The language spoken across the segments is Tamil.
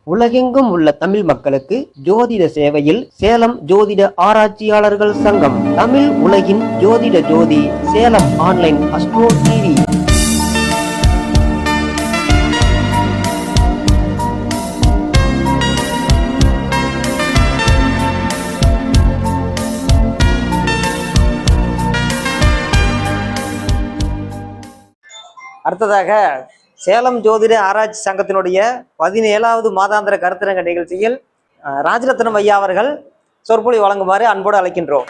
உலகெங்கும் உள்ள தமிழ் மக்களுக்கு ஜோதிட சேவையில் சேலம் ஜோதிட ஆராய்ச்சியாளர்கள் சங்கம். தமிழ் உலகின் ஜோதிட ஜோதி சேலம் ஆன்லைன் அஸ்ட்ரோ டிவி. அடுத்ததாக சேலம் ஜோதிட ஆராய்ச்சி சங்கத்தினுடைய 17வது மாதாந்திர கருத்தரங்க நிகழ்ச்சியில் ராஜரத்னம் ஐயா அவர்கள் சொற்பொழிவு வழங்குமாறு அன்போடு அழைக்கின்றோம்.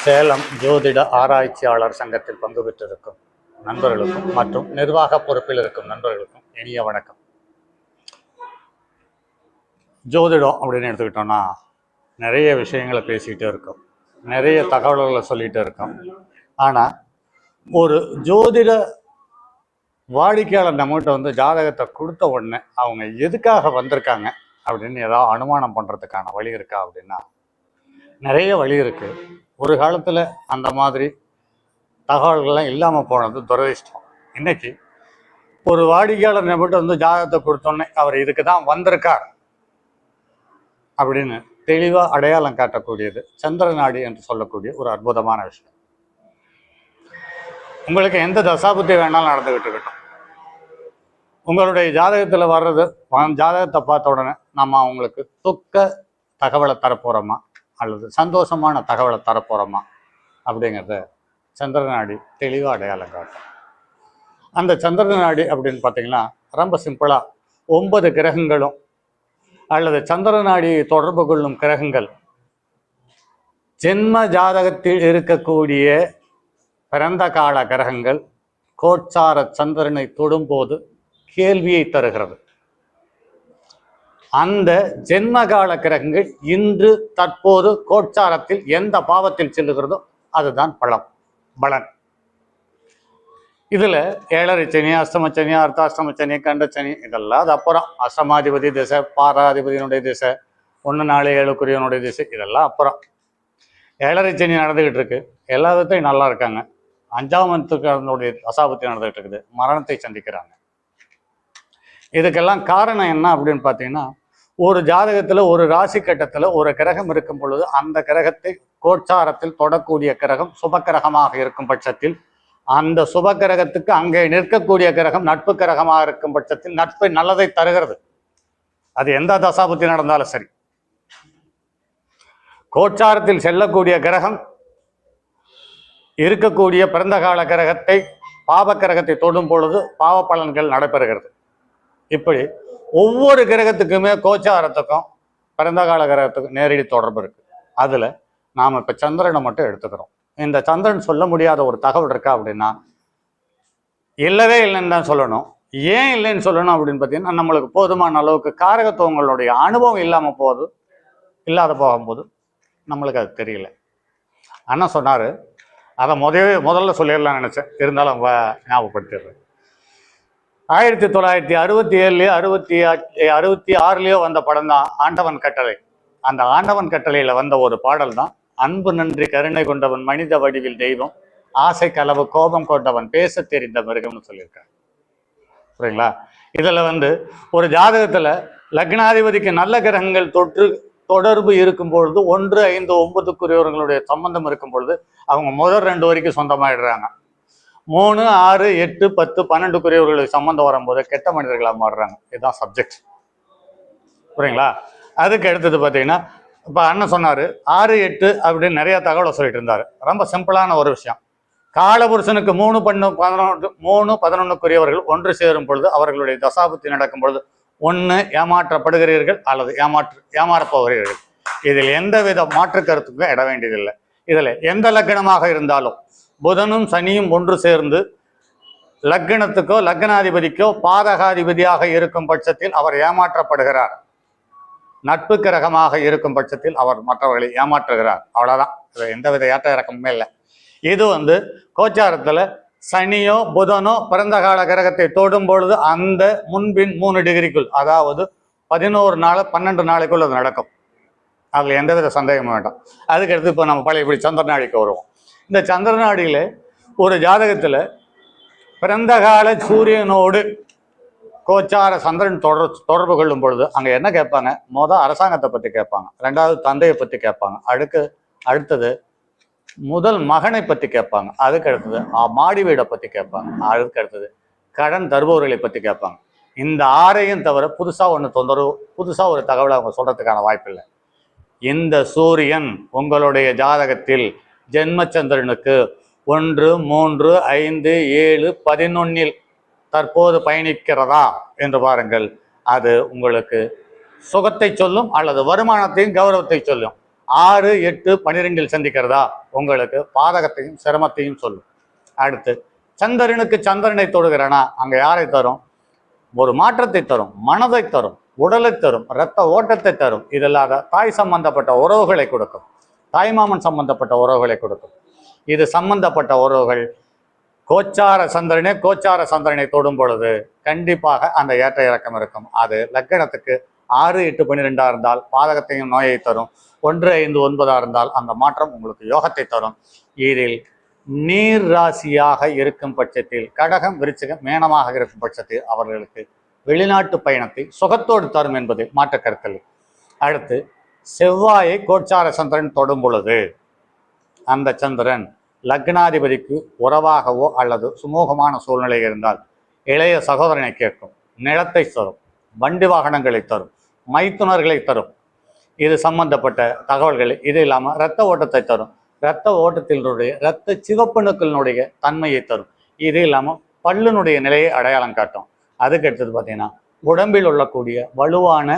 சேலம் ஜோதிட ஆராய்ச்சியாளர் சங்கத்தில் பங்கு பெற்றிருக்கும் நண்பர்களுக்கும் மற்றும் நிர்வாக பொறுப்பில் இருக்கும் நண்பர்களுக்கும் இனிய வணக்கம். ஜோதிடம் அப்படின்னு எடுத்துக்கிட்டோம்னா நிறைய விஷயங்களை பேசிக்கிட்டே இருக்கோம், நிறைய தகவல்களை சொல்லிகிட்டே இருக்கோம். ஆனால் ஒரு ஜோதிட வாடிக்கையாளர் நம்மகிட்ட ஜாதகத்தை கொடுத்த உடனே அவங்க எதுக்காக வந்திருக்காங்க அப்படின்னு ஏதாவது அனுமானம் பண்ணுறதுக்கான வழி இருக்கா அப்படின்னா நிறைய வழி இருக்குது. ஒரு காலத்தில் அந்த மாதிரி தகவல்கள்லாம் இல்லாமல் போனது துரதிஷ்டம். இன்னைக்கு ஒரு வாடிக்கையாளர் நம்மகிட்ட ஜாதகத்தை கொடுத்தோடனே அவர் இதுக்கு தான் வந்திருக்கார் அப்படின்னு தெளிவாக அடையாளம் காட்டக்கூடியது சந்திரநாடி என்று சொல்லக்கூடிய ஒரு அற்புதமான விஷயம். உங்களுக்கு எந்த தசாபுத்தி வேணாலும் நடந்துக்கிட்டு இருக்கட்டும், உங்களுடைய ஜாதகத்தில் வர்றது ஜாதகத்தை பார்த்த உடனே நம்ம அவங்களுக்கு துக்க தகவலை தரப்போகிறோமா அல்லது சந்தோஷமான தகவலை தரப்போகிறோமா அப்படிங்கிறத சந்திரநாடி தெளிவாக அடையாளம் காட்டும். அந்த சந்திரநாடி அப்படின்னு பார்த்தீங்கன்னா ரொம்ப சிம்பிளாக 9 கிரகங்களும் அல்லது சந்திரநாடியை தொடர்பு கொள்ளும் கிரகங்கள் ஜென்ம ஜாதகத்தில் இருக்கக்கூடிய பிறந்த கால கிரகங்கள் கோட்சார சந்திரனை தொடும்போது கேள்வியை தருகிறது. அந்த ஜென்மகால கிரகங்கள் இன்று தற்போது கோட்சாரத்தில் எந்த பாவத்தில் செல்லுகிறதோ அதுதான் பலன். இதுல 7.5 சனி, அஷ்டம சனி, அர்த்தாஷ்டம சனி, கண்டச்சனி இதெல்லாம் அது அப்புறம். அஷ்டமாதிபதி திசை, பாராதிபதியினுடைய திசை, 1, 4, 7 திசை இதெல்லாம் அப்புறம். 7.5 சனி நடந்துகிட்டு இருக்கு, எல்லா விதத்தையும் நல்லா இருக்காங்க. 5ஆம் இடத்துக்கு தசாபுத்தி நடந்துகிட்டு இருக்குது, மரணத்தை சந்திக்கிறாங்க. இதுக்கெல்லாம் காரணம் என்ன அப்படின்னு பார்த்தீங்கன்னா, ஒரு ஜாதகத்தில் ஒரு ராசி கட்டத்தில் ஒரு கிரகம் இருக்கும் பொழுது அந்த கிரகத்தை கோட்சாரத்தில் தொடக்கூடிய கிரகம் சுபக்கிரகமாக இருக்கும் பட்சத்தில் அந்த சுபக்கிரகத்துக்கு அங்கே நிற்கக்கூடிய கிரகம் நட்பு கிரகமாக இருக்கும் பட்சத்தில் நட்பை நல்லதை தருகிறது. அது எந்த தசாபுத்தி நடந்தாலும் சரி. கோட்சாரத்தில் செல்லக்கூடிய கிரகம் இருக்கக்கூடிய பிறந்த கால கிரகத்தை பாவ கிரகத்தை தொடும் பொழுது பாவ பலன்கள் நடைபெறுகிறது. இப்படி ஒவ்வொரு கிரகத்துக்குமே கோச்சாரத்துக்கும் பிறந்த கால கிரகத்துக்கும் நேரடி தொடர்பு இருக்கு. அதுல நாம இப்ப சந்திரனை மட்டும் எடுத்துக்கிறோம். இந்த சந்திரன் சொல்ல முடியாத ஒரு தகவல் இருக்கா அப்படின்னா இல்லவே இல்லைன்னு தான் சொல்லணும். ஏன் இல்லைன்னு சொல்லணும் அப்படின்னு பார்த்தீங்கன்னா, நம்மளுக்கு போதுமான அளவுக்கு காரகத்துவங்களுடைய அனுபவம் இல்லாத போகும்போது நம்மளுக்கு அது தெரியல. அண்ணா சொன்னாரு, அதை முதல்ல சொல்லிடலாம் நினைச்சேன், இருந்தாலும் ஞாபகப்படுத்திடுறேன். 1967 66 வந்த படம் தான் ஆண்டவன் கட்டளை. அந்த ஆண்டவன் கட்டளையில வந்த ஒரு பாடல் தான் அன்பு நன்றி கருணை கொண்டவன் மனித வடிவில் தெய்வம் ஆசை கலவு கோபம் கொண்டவன் பேச தெரிந்த மிருகம்னு சொல்லியிருக்காங்க. சரிங்களா? இதுல ஒரு ஜாதகத்துல லக்னாதிபதிக்கு நல்ல கிரகங்கள் தொடர்பு இருக்கும் பொழுது 1, 5, 9 சம்பந்தம் இருக்கும் பொழுது அவங்க முதல் 2 வரைக்கும் சொந்தமாயிடுறாங்க. 3, 6, 8, 10, 12 சம்பந்தம் வரும்போது கெட்ட மனிதர்களாக மாறுறாங்க. இதுதான் சப்ஜெக்ட். புரியுங்களா? அதுக்கு அடுத்தது பார்த்தீங்கன்னா, இப்போ அண்ணன் சொன்னார் 6, 8 அப்படின்னு நிறைய தகவலை சொல்லிட்டு இருந்தார். ரொம்ப சிம்பிளான ஒரு விஷயம். காலபுருஷனுக்கு 3, 11 ஒன்று சேரும் பொழுது அவர்களுடைய தசாபுத்தி நடக்கும் பொழுது ஒன்று ஏமாற்றப்படுகிறீர்கள் அல்லது ஏமாறப் போகிறீர்கள். இதில் எந்தவித மாற்று கருத்துக்கும் இட வேண்டியதில்லை. இதில் எந்த லக்னமாக இருந்தாலும் புதனும் சனியும் ஒன்று சேர்ந்து லக்னத்துக்கோ லக்னாதிபதிக்கோ பாதகாதிபதியாக இருக்கும் பட்சத்தில் அவர் ஏமாற்றப்படுகிறார். நட்பு கிரகமாக இருக்கும் பட்சத்தில் அவர் மற்றவர்களை ஏமாற்றுகிறார். அவ்வளவுதான். எந்தவித ஏற்ற இறக்கமுமே இல்லை. இது கோச்சாரத்துல சனியோ புதனோ பிறந்த கால கிரகத்தை தொடும் பொழுது அந்த முன்பின் 3 டிகிரிக்குள், அதாவது 11 நாள் 12 நாளைக்குள் அது நடக்கும். அதுல எந்தவித சந்தேகமும் வேண்டாம். அதுக்கு அடுத்து இப்போ நம்ம பழையபடி சந்திரநாடிக்கு வருவோம். இந்த சந்திரநாடியில ஒரு ஜாதகத்துல பிறந்த கால சூரியனோடு கோச்சார சந்திரன் தொடர்பு கொள்ளும் பொழுது அங்கே என்ன கேட்பாங்க? அரசாங்கத்தை பற்றி கேட்பாங்க, ரெண்டாவது தந்தையை பற்றி கேட்பாங்க, அடுத்தது முதல் மகனை பற்றி கேட்பாங்க, அதுக்கு அடுத்தது மாடி வீடை பற்றி கேட்பாங்க, அதுக்கு அடுத்தது கடன் தருபவர்களை பற்றி கேட்பாங்க. இந்த ஆறையும் தவிர புதுசாக ஒரு தகவலை அவங்க சொல்றதுக்கான வாய்ப்பில்லை. இந்த சூரியன் உங்களுடைய ஜாதகத்தில் ஜென்மச்சந்திரனுக்கு 1, 3, 5, 7, 11 தற்போது பயணிக்கிறதா என்று பாருங்கள். அது உங்களுக்கு சுகத்தை சொல்லும் அல்லது வருமானத்தையும் கௌரவத்தை சொல்லும். 6, 8, 12 சந்திக்கிறதா உங்களுக்கு பாதகத்தையும் சிரமத்தையும் சொல்லும். அடுத்து சந்திரனுக்கு சந்திரனை தொடுகிறனா அங்க யாரை தரும்? ஒரு மாற்றத்தை தரும், மனதை தரும், உடலை தரும், இரத்த ஓட்டத்தை தரும். இதல்லாத தாய் சம்பந்தப்பட்ட உறவுகளை கொடுக்கும், தாய்மாமன் சம்பந்தப்பட்ட உறவுகளை கொடுக்கும். இது சம்பந்தப்பட்ட உறவுகள் கோச்சார சந்திரனை தொடும் பொழுது கண்டிப்பாக அந்த ஏற்ற இறக்கம் இருக்கும். அது லக்கணத்துக்கு 6, 8, 12 இருந்தால் பாதகத்தையும் நோயை தரும். 1, 5, 9 இருந்தால் அந்த மாற்றம் உங்களுக்கு யோகத்தை தரும். இதில் நீர் ராசியாக இருக்கும் பட்சத்தில், கடகம், விருச்சிகம், மேனமாக இருக்கும் பட்சத்தில் அவர்களுக்கு வெளிநாட்டு பயணத்தை சுகத்தோடு தரும் என்பதில் மாற்ற கருத்தில். அடுத்து செவ்வாயை கோச்சார சந்திரன் தொடும் பொழுது அந்த சந்திரன் லக்னாதிபதிக்கு உறவாகவோ அல்லது சுமூகமான சூழ்நிலை இருந்தால் இளைய சகோதரனை கேட்கும், நிலத்தை தரும், வண்டி வாகனங்களை தரும், மைத்துனர்களை தரும். இது சம்பந்தப்பட்ட தகவல்கள். இது இல்லாமல் இரத்த ஓட்டத்தை தரும், இரத்த ஓட்டத்தினுடைய இரத்த சிவப்பணுக்களினுடைய தன்மையை தரும். இது இல்லாமல் பல்லினுடைய நிலையை அடையாளம் காட்டும். அதுக்கு அடுத்தது பார்த்தீங்கன்னா உடம்பில் உள்ளக்கூடிய வலுவான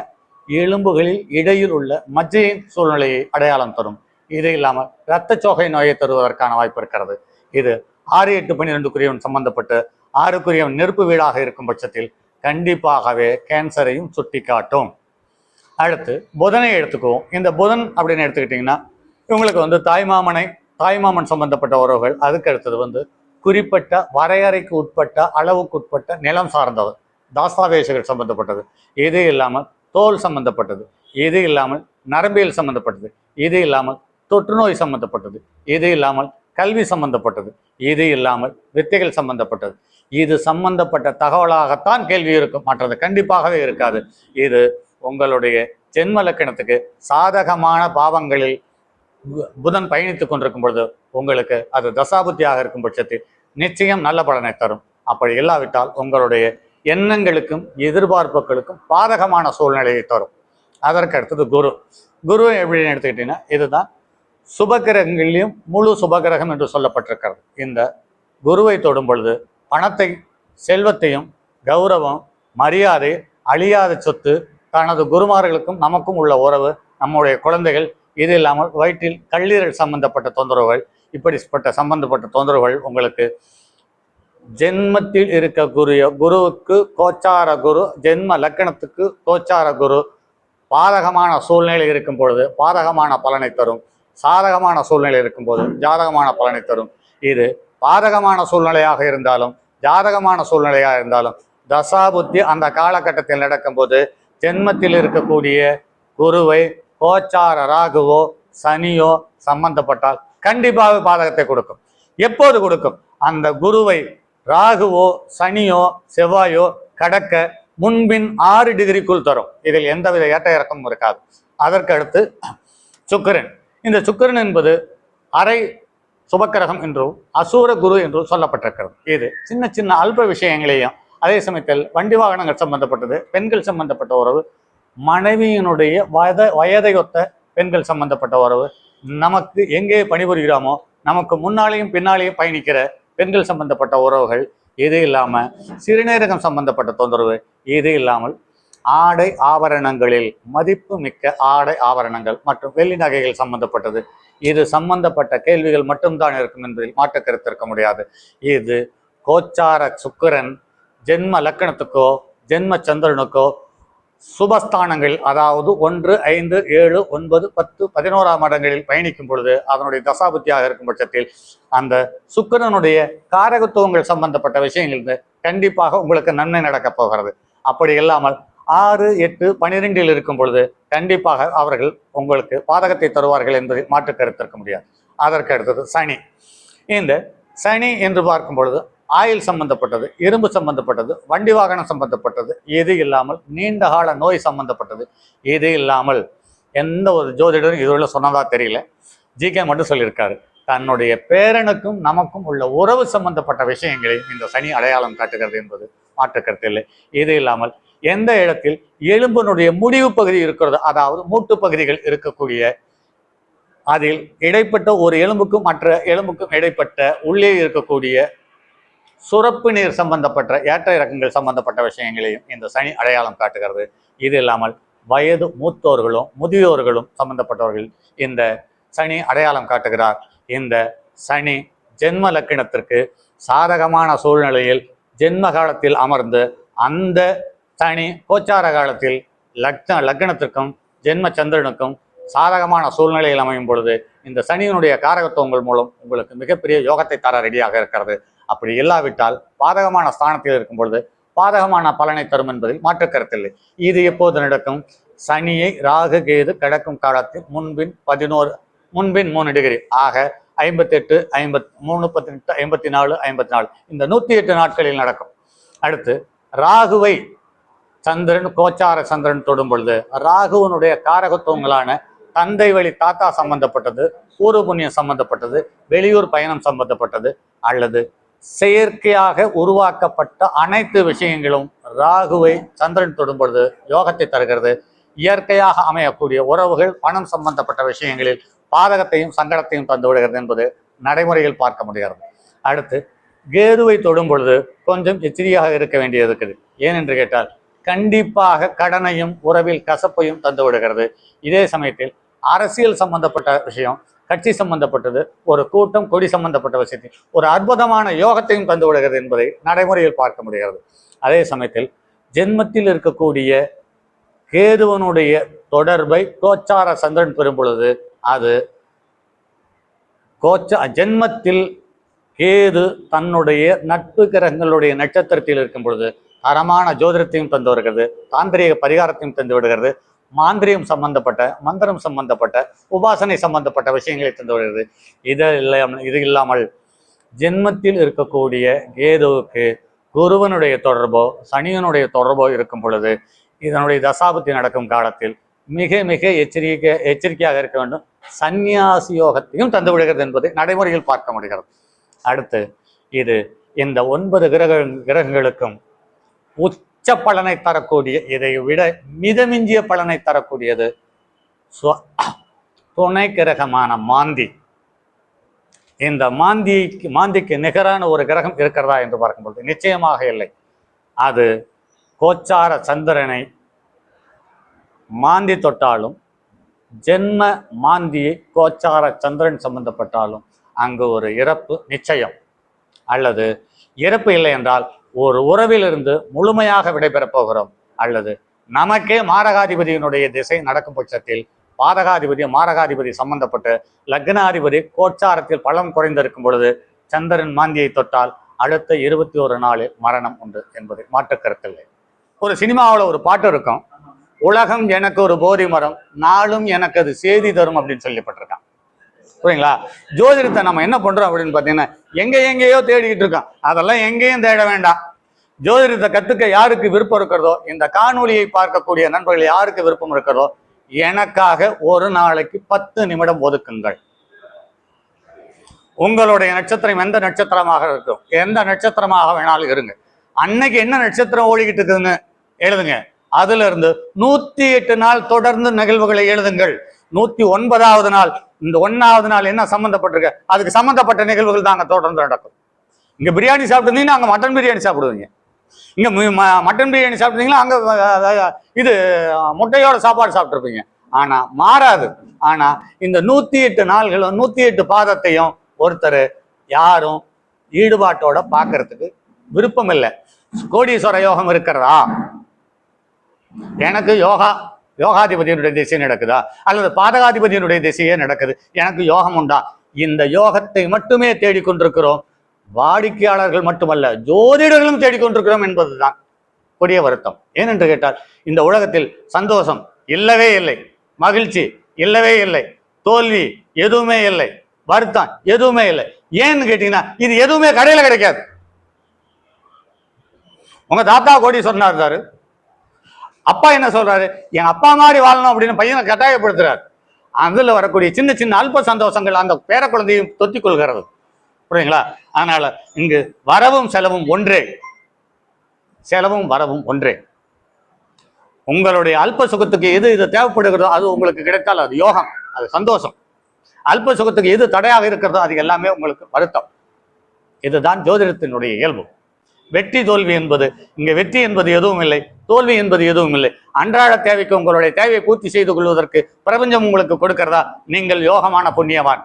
எலும்புகளில் இடையில் உள்ள மஜ்ஜையின் சூழ்நிலையை அடையாளம் தரும். இது இல்லாமல் இரத்த சோகை நோயை தருவதற்கான வாய்ப்பு இருக்கிறது. இது 6, 8, 12 சம்பந்தப்பட்டு 6 நெருப்பு வீடாக இருக்கும் பட்சத்தில் கண்டிப்பாகவே கேன்சரையும் சுட்டி காட்டும். அடுத்து புதனை எடுத்துக்குவோம். இந்த புதன் அப்படின்னு எடுத்துக்கிட்டிங்கன்னா இவங்களுக்கு தாய்மாமன் சம்பந்தப்பட்ட உறவுகள். அதுக்கு அடுத்தது குறிப்பிட்ட வரையறைக்கு உட்பட்ட அளவுக்கு உட்பட்ட நிலம் சார்ந்தவர், தாஸ்தாவேஷங்கள் சம்பந்தப்பட்டது. இது இல்லாமல் தோல் சம்பந்தப்பட்டது, இது இல்லாமல் நரம்பியல் சம்பந்தப்பட்டது, இது இல்லாமல் தொற்றுநோய் சம்பந்தப்பட்டது, இது இல்லாமல் கல்வி சம்பந்தப்பட்டது, இது இல்லாமல் வித்தைகள் சம்பந்தப்பட்டது. இது சம்பந்தப்பட்ட தகவலாகத்தான் கேள்வி இருக்கும், மற்றது கண்டிப்பாகவே இருக்காது. இது உங்களுடைய ஜென்ம லக்கணத்துக்கு சாதகமான பாவங்களில் புதன் பயணித்துக் கொண்டிருக்கும் பொழுது உங்களுக்கு அது தசாபுத்தியாக இருக்கும் பட்சத்தில் நிச்சயம் நல்ல பலனை தரும். அப்படி இல்லாவிட்டால் உங்களுடைய எண்ணங்களுக்கும் எதிர்பார்ப்புகளுக்கும் பாதகமான சூழ்நிலையை தரும். அதற்கு அடுத்தது குரு எப்படின்னு எடுத்துக்கிட்டீங்கன்னா இதுதான் சுபகிரகங்களிலும் முழு சுபகிரகம் என்று சொல்லப்பட்டிருக்கிறது. இந்த குருவை தொடும் பொழுது பணத்தை, செல்வத்தையும், கௌரவம், மரியாதை, அழியாத சொத்து, தனது குருமார்களுக்கும் நமக்கும் உள்ள உறவு, நம்முடைய குழந்தைகள், இது இல்லாமல் வயிற்றில் கல்லீரல் சம்பந்தப்பட்ட தொந்தரவுகள், இப்படிப்பட்ட சம்பந்தப்பட்ட தொந்தரவுகள் உங்களுக்கு ஜென்மத்தில் இருக்க குருவுக்கு கோச்சார குரு, ஜென்ம லக்கணத்துக்கு கோச்சார குரு பாதகமான சூழ்நிலை இருக்கும் பொழுது பாதகமான பலனை தரும், சாதகமான சூழ்நிலை இருக்கும்போது ஜாதகமான பலனை தரும். இது பாதகமான சூழ்நிலையாக இருந்தாலும் ஜாதகமான சூழ்நிலையாக இருந்தாலும் தசாபுத்தி அந்த காலகட்டத்தில் நடக்கும்போது ஜென்மத்தில் இருக்கக்கூடிய குருவை கோச்சார ராகுவோ சனியோ சம்பந்தப்பட்டால் கண்டிப்பாக பாதகத்தை கொடுக்கும். எப்போது கொடுக்கும்? அந்த குருவை ராகுவோ சனியோ செவ்வாயோ கடக்க முன்பின் 6 டிகிரிக்குள் தரும். இதில் எந்தவித ஏற்ற இறக்கமும் இருக்காது. அதற்கு அடுத்து சுக்கிரன். இந்த சுக்கிரன் என்பது அரை சுபக்கிரகம் என்றும் அசூர குரு என்றும் சொல்லப்பட்டிருக்கிறது. இது சின்ன சின்ன அல்ப விஷயங்களையும், அதே சமயத்தில் வண்டி வாகனங்கள் சம்பந்தப்பட்டது, பெண்கள் சம்பந்தப்பட்ட உறவு, மனைவியினுடைய வயதையொத்த பெண்கள் சம்பந்தப்பட்ட உறவு, நமக்கு எங்கே பணிபுரிகிறோமோ நமக்கு முன்னாலேயும் பின்னாலேயும் பயணிக்கிற பெண்கள் சம்பந்தப்பட்ட உறவுகள், இது இல்லாமல் சிறுநீரகம் சம்பந்தப்பட்ட தொந்தரவு, இது இல்லாமல் ஆடை ஆபரணங்களில் மதிப்பு மிக்க ஆடை ஆபரணங்கள் மற்றும் வெள்ளி நகைகள் சம்பந்தப்பட்டது, இது சம்பந்தப்பட்ட கேள்விகள் மட்டும்தான் இருக்கும் என்பதில் மாற்று கருத்து இருக்க முடியாது. இது கோச்சார சுக்கிரன் ஜென்ம லக்கணத்துக்கோ ஜென்ம சந்திரனுக்கோ சுபஸ்தானங்கள், அதாவது 1, 5, 7, 9, 10, 11ஆம் இடங்களில் பயணிக்கும் பொழுது அதனுடைய தசாபுத்தியாக இருக்கும் பட்சத்தில் அந்த சுக்கிரனுடைய காரகத்துவங்கள் சம்பந்தப்பட்ட விஷயங்கள் கண்டிப்பாக உங்களுக்கு நன்மை நடக்கப் போகிறது. அப்படி இல்லாமல் 6, 8, 12 இருக்கும் பொழுது கண்டிப்பாக அவர்கள் உங்களுக்கு பாதகத்தை தருவார்கள் என்பதில் மாற்று கருத்து இருக்க முடியாது. அதற்கு அடுத்தது சனி. இந்த சனி என்று பார்க்கும் பொழுது ஆயில் சம்பந்தப்பட்டது, இரும்பு சம்பந்தப்பட்டது, வண்டி வாகனம் சம்பந்தப்பட்டது, இது இல்லாமல் நீண்ட கால நோய் சம்பந்தப்பட்டது, இது இல்லாமல் எந்த ஒரு ஜோதிடரும் இதுவரை சொன்னதா தெரியல. ஜிகே மட்டும் சொல்லியிருக்காரு. தன்னுடைய பேரனுக்கும் நமக்கும் உள்ள உறவு சம்பந்தப்பட்ட விஷயங்களை இந்த சனி அடையாளம் காட்டுகிறது என்பது மாற்றுக்கருத்து இல்லை. இது இல்லாமல் எந்த இடத்தில் எலும்பினுடைய முடிவு பகுதி இருக்கிறதோ, அதாவது மூட்டு பகுதிகள் இருக்கக்கூடிய அதில் இடைப்பட்ட ஒரு எலும்புக்கும் மற்ற எலும்புக்கும் இடைப்பட்ட உள்ளே இருக்கக்கூடிய சுரப்பு நீர் சம்பந்தப்பட்ட ஏற்ற இறக்கங்கள் சம்பந்தப்பட்ட விஷயங்களையும் இந்த சனி அடையாளம் காட்டுகிறது. இது இல்லாமல் வயது மூத்தோர்களும் முதியோர்களும் சம்பந்தப்பட்டவர்கள் இந்த சனி அடையாளம் காட்டுகிறார். இந்த சனி ஜென்ம லக்கினத்திற்கு சாதகமான சூழ்நிலையில் ஜென்ம காலத்தில் அமர்ந்து அந்த சனி கோச்சார காலத்தில் லக்னத்திற்கும் ஜென்ம சந்திரனுக்கும் சாதகமான சூழ்நிலையில் அமையும் பொழுது இந்த சனியினுடைய காரகத்துவங்கள் மூலம் உங்களுக்கு மிகப்பெரிய யோகத்தை தர ரெடியாக இருக்கிறது. அப்படி இல்லாவிட்டால் பாதகமான ஸ்தானத்தில் இருக்கும் பொழுது பாதகமான பலனை தரும் என்பதில் மாற்று கருத்தில்லை. இது எப்போது நடக்கும்? சனியை ராகு கேது கடக்கும் காலத்தில் முன்பின் 3 டிகிரி ஆக 58, 38, 54, 54 இந்த 108 நாட்களில் நடக்கும். அடுத்து ராகுவை சந்திரன் கோச்சார சந்திரன் தொடும் பொழுது ராகுவனுடைய காரகத்துவங்களான தந்தை வழி தாத்தா சம்பந்தப்பட்டது, பூர்வ புண்ணியம் சம்பந்தப்பட்டது, வெளியூர் பயணம் சம்பந்தப்பட்டது அல்லது செயற்கையாக உருவாக்கப்பட்ட அனைத்து விஷயங்களும் ராகுவை சந்திரன் தொடும் பொழுது யோகத்தை தருகிறது. இயற்கையாக அமையக்கூடிய உறவுகள் பணம் சம்பந்தப்பட்ட விஷயங்களில் பாதகத்தையும் சங்கடத்தையும் தந்து விடுகிறது என்பது நடைமுறையில் பார்க்க முடிகிறது. அடுத்து கேதுவை தொடும் பொழுது கொஞ்சம் எச்சரிக்கையாக இருக்க வேண்டியது இருக்குது. ஏனென்று கேட்டால் கண்டிப்பாக கடனையும் உறவில் கசப்பையும் தந்து விடுகிறது. இதே சமயத்தில் அரசியல் சம்பந்தப்பட்ட விஷயம், கட்சி சம்பந்தப்பட்டது, ஒரு கூட்டம் கொடி சம்பந்தப்பட்ட விஷயத்தில் ஒரு அற்புதமான யோகத்தையும் தந்து விடுகிறது என்பதை நடைமுறையில் பார்க்க முடிகிறது. அதே சமயத்தில் ஜென்மத்தில் இருக்கக்கூடிய கேதுவனுடைய தொடர்பை கோச்சார சந்திரன் பெறும் பொழுது அது ஜென்மத்தில் கேது தன்னுடைய நட்பு கிரகங்களுடைய நட்சத்திரத்தில் இருக்கும் பொழுது தரமான ஜோதிடத்தையும் தந்து வருகிறது, தாந்திரிக பரிகாரத்தையும் தந்து விடுகிறது, மாந்திரியம் சம்பந்தப்பட்ட மந்திரம் சம்பந்தப்பட்ட உபாசனை சம்பந்தப்பட்ட விஷயங்களை தந்து வருகிறது. இது இல்லாமல் ஜென்மத்தில் இருக்கக்கூடிய கேதுவுக்கு குருவனுடைய தொடர்போ சனியனுடைய தொடர்போ இருக்கும் பொழுது இதனுடைய தசாபுத்தி நடக்கும் காலத்தில் மிக மிக எச்சரிக்கையாக இருக்க வேண்டும். சந்நியாசி யோகத்தையும் தந்து விடுகிறது என்பதை நடைமுறையில் பார்க்க முடிகிறது. அடுத்து இது இந்த 9 கிரகங்களுக்கும் உச்ச பலனை தரக்கூடிய, இதை விட மிதமிஞ்சிய பலனை தரக்கூடியது துணை கிரகமான மாந்தி. இந்த மாந்திக்கு நிகரான ஒரு கிரகம் இருக்கிறதா என்று பார்க்கும்போது நிச்சயமாக இல்லை. அது கோச்சார சந்திரனை மாந்தி தொட்டாலும் ஜென்ம மாந்தியை கோச்சார சந்திரன் சம்பந்தப்பட்டாலும் அங்கு ஒரு இறப்பு நிச்சயம். அல்லது இறப்பு இல்லை என்றால் ஒரு உறவிலிருந்து முழுமையாக விடைபெறப் போகிறோம். அல்லது நமக்கே மாரகாதிபதியினுடைய திசை நடக்கும் பட்சத்தில் மாரகாதிபதி சம்பந்தப்பட்டு லக்னாதிபதி கோச்சாரத்தில் பலம் குறைந்திருக்கும் பொழுது சந்திரன் மாந்தியை தொட்டால் அடுத்த 21 நாளில் மரணம் உண்டு என்பதை மாற்று கருத்தில்லை. ஒரு சினிமாவில் ஒரு பாட்டு இருக்கும், உலகம் எனக்கு ஒரு போதி மரம், நாளும் எனக்கு அது செய்தி தரும் அப்படின்னு சொல்லப்பட்டிருக்கான். புரியுங்களா? ஜோதிடத்தை நம்ம என்ன பண்றோம் அப்படின்னு பார்த்தீங்கன்னா எங்கேயோ தேடிக்கிட்டு இருக்கோம். அதெல்லாம் எங்கேயும் தேட வேண்டாம். ஜோதிடத்தை கத்துக்க யாருக்கு விருப்பம் இருக்கிறதோ, இந்த காணொலியை பார்க்கக்கூடிய நண்பர்கள் யாருக்கு விருப்பம் இருக்கிறதோ, எனக்காக ஒரு நாளைக்கு 10 நிமிடம் ஒதுக்குங்கள். உங்களுடைய நட்சத்திரம் எந்த நட்சத்திரமாக இருக்கும், எந்த நட்சத்திரமாக வேணாலும் இருங்க, அன்னைக்கு என்ன நட்சத்திரம் ஓடிக்கிட்டு இருக்குதுன்னு எழுதுங்க. அதுல இருந்து 108 நாள் தொடர்ந்து நிகழ்வுகளை எழுதுங்கள். 109வது நாள், இந்த 1வது நாள் என்ன சம்பந்தப்பட்டிருக்க, அதுக்கு சம்பந்தப்பட்ட நிகழ்வுகள் தாங்க தொடர்ந்து நடக்கும். இங்க பிரியாணி சாப்பிட்டுருந்தீங்கன்னா அங்க மட்டன் பிரியாணி சாப்பிடுவீங்க, இங்க மட்டன் பிரியாணி சாப்பிட்டீங்கன்னா அங்க இது முட்டையோட சாப்பாடு சாப்பிட்டுருப்பீங்க. ஆனா மாறாது. ஆனா இந்த 108 நாள்களும் 108 பாதத்தையும் ஒருத்தர் யாரும் ஈடுபாட்டோட பார்க்கறதுக்கு விருப்பம் இல்லை. கோடீஸ்வர யோகம் இருக்கிறதா, எனக்கு யோகாதிபதியினுடைய திசை நடக்குதா, அல்லது பாதகாதிபதியினுடைய திசையே நடக்குது, எனக்கு யோகம் உண்டா, இந்த யோகத்தை மட்டுமே தேடிக்கொண்டிருக்கிறோம். வாடிக்கையாளர்கள் மட்டுமல்ல, ஜோதிடர்களும் தேடிக்கொண்டிருக்கிறோம் என்பதுதான் கொடிய வருத்தம். ஏனென்று கேட்டால் இந்த உலகத்தில் சந்தோஷம் இல்லவே இல்லை, மகிழ்ச்சி இல்லவே இல்லை, தோல்வி எதுவுமே இல்லை, வருத்தம் எதுவுமே இல்லை. ஏன்னு கேட்டீங்கன்னா இது எதுவுமே கடையில கிடைக்காது. உங்க தாத்தா கோடீஸ்வரனா இருந்தாரு, அப்பா என்ன சொல்றாரு, என் அப்பா மாதிரி வாழணும் அப்படின்னு பையனை கட்டாயப்படுத்துறாரு. அதுல வரக்கூடிய சின்ன சின்ன அல்ப சந்தோஷங்கள் அந்த பேர குழந்தையும் தொத்திக் கொள்கிறது. புரியுங்களா? அதனால இங்கு வரவும் செலவும் ஒன்றே, செலவும் வரவும் ஒன்றே. உங்களுடைய அல்ப சுகத்துக்கு எது இது தேவைப்படுகிறதோ அது உங்களுக்கு கிடைத்தால் அது யோகம், அது சந்தோஷம். அல்ப சுகத்துக்கு எது தடையாக இருக்கிறதோ அது எல்லாமே உங்களுக்கு வருத்தம். இதுதான் ஜோதிடத்தினுடைய இயல்பு. வெற்றி தோல்வி என்பது, இங்க வெற்றி என்பது எதுவும் இல்லை, தோல்வி என்பது எதுவும் இல்லை. அன்றாட தேவைக்கு உங்களுடைய தேவையை பூர்த்தி செய்து கொள்வதற்கு பிரபஞ்சம் உங்களுக்கு கொடுக்கிறதா, நீங்கள் யோகமான புண்ணியவான்.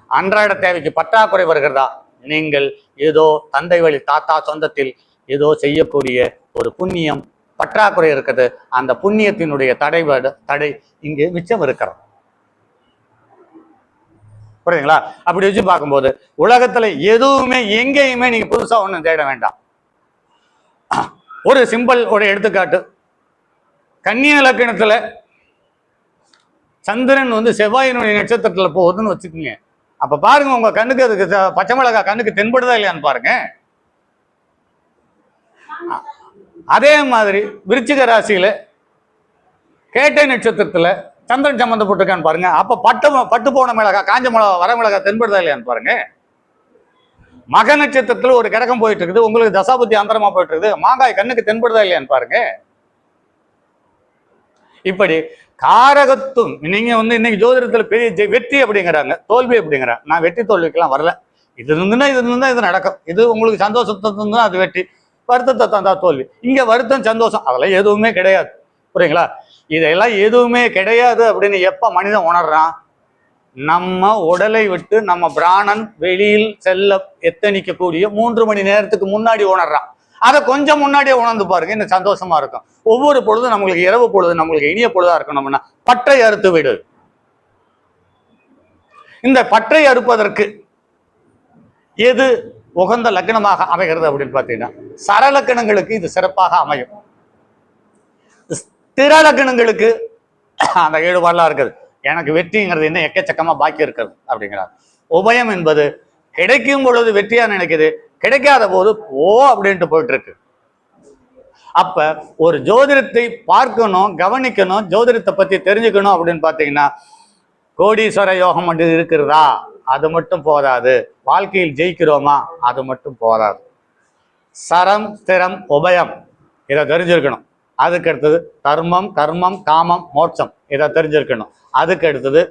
அன்றாட தேவைக்கு பற்றாக்குறை வருகிறதா, நீங்கள் ஏதோ தந்தை வழி தாத்தா சொந்தத்தில் ஏதோ செய்யக்கூடிய ஒரு புண்ணியம் பற்றாக்குறை இருக்கிறது. அந்த புண்ணியத்தினுடைய தடை இங்கே மிச்சம் இருக்கிறது. புரியுதுங்களா? அப்படி வச்சு பார்க்கும்போது உலகத்துல எதுவுமே எங்கேயுமே நீங்க புதுசா ஒண்ணும் தேட வேண்டாம். ஒரு சிம்பிள் ஒரு எடுத்துக்காட்டு, கன்னியா லக்னத்துல சந்திரன் செவ்வாயினுடைய நட்சத்திரத்துல போகுதுன்னு வச்சுக்கோங்க. அப்ப பாருங்க, உங்க கண்ணுக்கு அதுக்கு பச்சை மிளகா கண்ணுக்கு தென்படுதா இல்லையான்னு பாருங்க. அதே மாதிரி விருச்சிக ராசியில கேட்டை நட்சத்திரத்துல சந்திரன் சம்பந்தப்பட்டிருக்கான்னு பாருங்க. அப்ப பட்டு போன மிளகா, காஞ்ச மிளகா, வர மிளகா தென்படுதா இல்லையான்னு பாருங்க. மக நட்சத்திரத்துல ஒரு கிரகம் போயிட்டு இருக்குது, உங்களுக்கு தசாபுத்தி அந்தரமா போயிட்டு இருக்குது, மாங்காய் கண்ணுக்கு தென்படுதா இல்லையான்னு பாருங்க. இப்படி காரகத்துவம் நீங்க இன்னைக்கு ஜோதிடத்துல பெரிய வெற்றி அப்படிங்கிறாங்க, தோல்வி அப்படிங்கிறாங்க. நான் வெற்றி தோல்விக்கெல்லாம் வரல. இது இருந்தா இது நடக்கும். இது உங்களுக்கு சந்தோஷத்தை தந்தா அது வெற்றி, வருத்தத்தை தந்தா தோல்வி. இங்க வருத்தம் சந்தோஷம் அதெல்லாம் எதுவுமே கிடையாது. புரியுங்களா? இதெல்லாம் எதுவுமே கிடையாது அப்படின்னு எப்ப மனிதன் உணர்றான், நம்ம உடலை விட்டு நம்ம பிராணன் வெளியில் செல்ல எத்தனிக்கக்கூடிய 3 மணி நேரத்துக்கு முன்னாடி உணர்றான். அதை கொஞ்சம் முன்னாடியே உணர்ந்து பாருங்க, இன்னும் சந்தோஷமா இருக்கும். ஒவ்வொரு பொழுதும் நம்மளுக்கு இரவு பொழுது நம்மளுக்கு இனிய பொழுதா இருக்கணும்னா பற்றை அறுத்து விடு. இந்த பற்றை அறுப்பதற்கு எது உகந்த லக்னமாக அமைகிறது அப்படின்னு பார்த்தீங்கன்னா, சரலக்கணங்களுக்கு இது சிறப்பாக அமையும். ஸ்திர லக்னங்களுக்கு அந்த ஈடுபாடுலாம் இருக்குது. எனக்கு வெற்றிங்கிறது என்ன எக்கச்சக்கமா பாக்கி இருக்கிறது அப்படிங்கிறார். உபயம் என்பது கிடைக்கும் பொழுது வெற்றியா நினைக்குது, கிடைக்காத போது ஓ அப்படின்ட்டு போயிட்டு இருக்கு. அப்ப ஒரு ஜோதிடத்தை பார்க்கணும், கவனிக்கணும், ஜோதிடத்தை பத்தி தெரிஞ்சுக்கணும் அப்படின்னு பாத்தீங்கன்னா, கோடீஸ்வர யோகம் மட்டும் இருக்கிறதா அது மட்டும் போதாது. வாழ்க்கையில் ஜெயிக்கிறோமா அது மட்டும் போதாது. சரம் ஸ்திரம் உபயம் இதை தெரிஞ்சிருக்கணும். அதுக்கு அடுத்தது தர்மம் கர்மம் காமம் மோட்சம் இதை தெரிஞ்சிருக்கணும். அதுக்கு அடுத்தது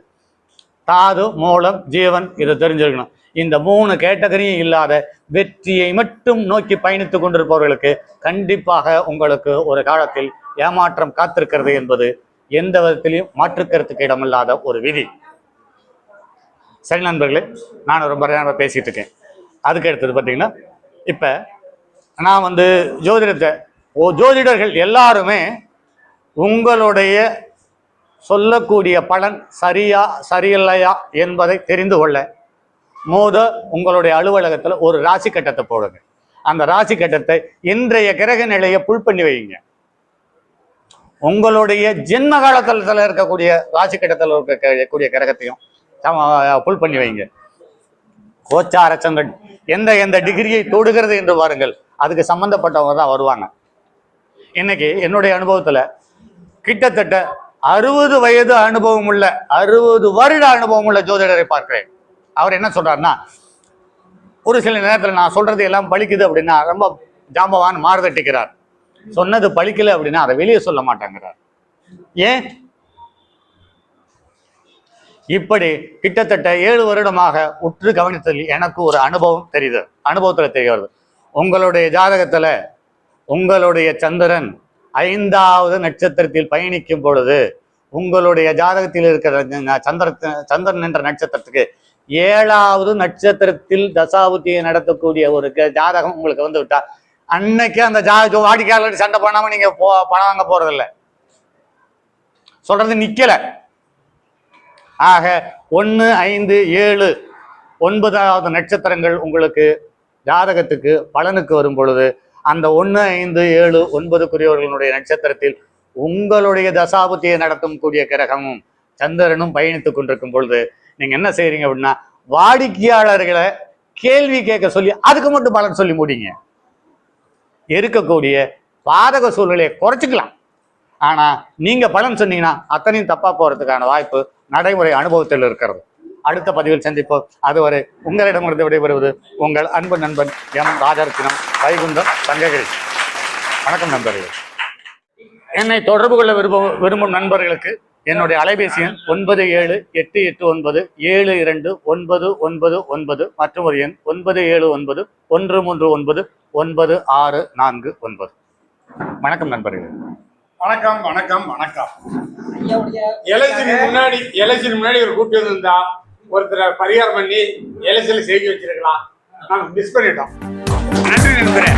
தாது மூலம் ஜீவன் இதை தெரிஞ்சிருக்கணும். இந்த 3 கேட்டகரியும் இல்லாத வெற்றியை மட்டும் நோக்கி பயணித்து கொண்டிருப்பவர்களுக்கு கண்டிப்பாக உங்களுக்கு ஒரு காலத்தில் ஏமாற்றம் காத்திருக்கிறது என்பது எந்த விதத்திலையும் மாற்றுக்கிறதுக்கு இடமில்லாத ஒரு விதி. சரி நண்பர்களே, நான் ரொம்ப நேரம் பேசிட்டு இருக்கேன். அதுக்கு அடுத்தது பார்த்தீங்கன்னா, இப்ப நான் ஜோதிடர்கள் எல்லாருமே உங்களுடைய சொல்லக்கூடிய பலன் சரியா சரியில்லையா என்பதை தெரிந்து கொள்ள உங்களுடைய அலுவலகத்துல ஒரு ராசி கட்டத்தை போடுங்க. அந்த ராசி கட்டத்தை இன்றைய கிரக நிலையை புல் பண்ணி வைங்க. உங்களுடைய ஜென்ம காலத்துல இருக்கக்கூடிய ராசி கட்டத்தில் இருக்கக்கூடிய கிரகத்தையும் புல் பண்ணி வைங்க. கோச்சார சந்திரன் எந்த எந்த டிகிரியை தொடுகிறது என்று பாருங்கள். அதுக்கு சம்பந்தப்பட்டவங்க தான் வருவாங்க. இன்னைக்கு என்னுடைய அனுபவத்துல கிட்டத்தட்ட 60 வயது அனுபவம் உள்ள 60 வருட அனுபவம் உள்ள ஜோதிடரை பார்க்கிறேன். அவர் என்ன சொல்றாருன்னா, ஒரு சில நேரத்தில் நான் சொல்றது எல்லாம் பலிக்குது அப்படின்னா ரொம்ப ஜாம்பவான் மாறுதட்டிக்கிறார். சொன்னது பலிக்கல அப்படின்னா அதை வெளியே சொல்ல மாட்டாங்கிறார். ஏன்? இப்படி கிட்டத்தட்ட 7 வருடமாக உற்று கவனித்ததில் எனக்கு ஒரு அனுபவத்துல தெரிய வருது. உங்களுடைய ஜாதகத்துல உங்களுடைய சந்திரன் 5வது நட்சத்திரத்தில் பயணிக்கும் பொழுது உங்களுடைய ஜாதகத்தில் இருக்கிற சந்திரன் என்ற நட்சத்திரத்துக்கு 7வது நட்சத்திரத்தில் தசாபுத்தியை நடத்தக்கூடிய ஒரு ஜாதகம் உங்களுக்கு விட்டா அன்னைக்கு அந்த வாடிக்கையாளர் சண்டை பண்ணாம நீங்க பணம் வாங்க போறதில்லை. சொல்றது நிக்கல. ஆக 1, 5, 7, 9வது நட்சத்திரங்கள் உங்களுக்கு ஜாதகத்துக்கு பலனுக்கு வரும் பொழுது அந்த 1, 5, 7, 9 நட்சத்திரத்தில் உங்களுடைய தசாபுத்தியை நடத்தும் கூடிய கிரகமும் சந்திரனும் பயணித்துக் கொண்டிருக்கும் பொழுது நீங்க என்ன செய்யறீங்க அப்படின்னா, வாடிக்கையாளர்களை கேள்வி கேட்க சொல்லி அதுக்கு மட்டும் பலன் சொல்லி முடிங்க. இருக்கக்கூடிய பாதக சூழ்நிலையை குறைச்சிக்கலாம். ஆனா நீங்க பலன் சொன்னீங்கன்னா அத்தனையும் தப்பா போறதுக்கான வாய்ப்பு நடைமுறை அனுபவத்தில் இருக்கிறது. அடுத்த பதிவில் சந்திப்போம். அதுவரை உங்களிடமிருந்து விடைபெறுவது உங்கள் அன்பு நண்பன் எம் ராஜரத்தினம், வைகுண்டம், சங்ககிரி. வணக்கம் நண்பர்களே. என்னை தொடர்பு கொள்ள விரும்பும் நண்பர்களுக்கு என்னுடைய அலைபேசி எண் 9788172999 மற்றும் ஒரு எண் 9791399649. வணக்கம் நண்பர்களே. வணக்கம் வணக்கம் வணக்கம். எலெக்ஷன் முன்னாடி ஒரு கூட்டம் இருந்தா ஒருத்தரை பரிகாரம் பண்ணி எலெக்ஷன்ல செய்தி வச்சிருக்கலாம். நாங்க மிஸ் பண்ணிட்டோம். நன்றி நண்பரே.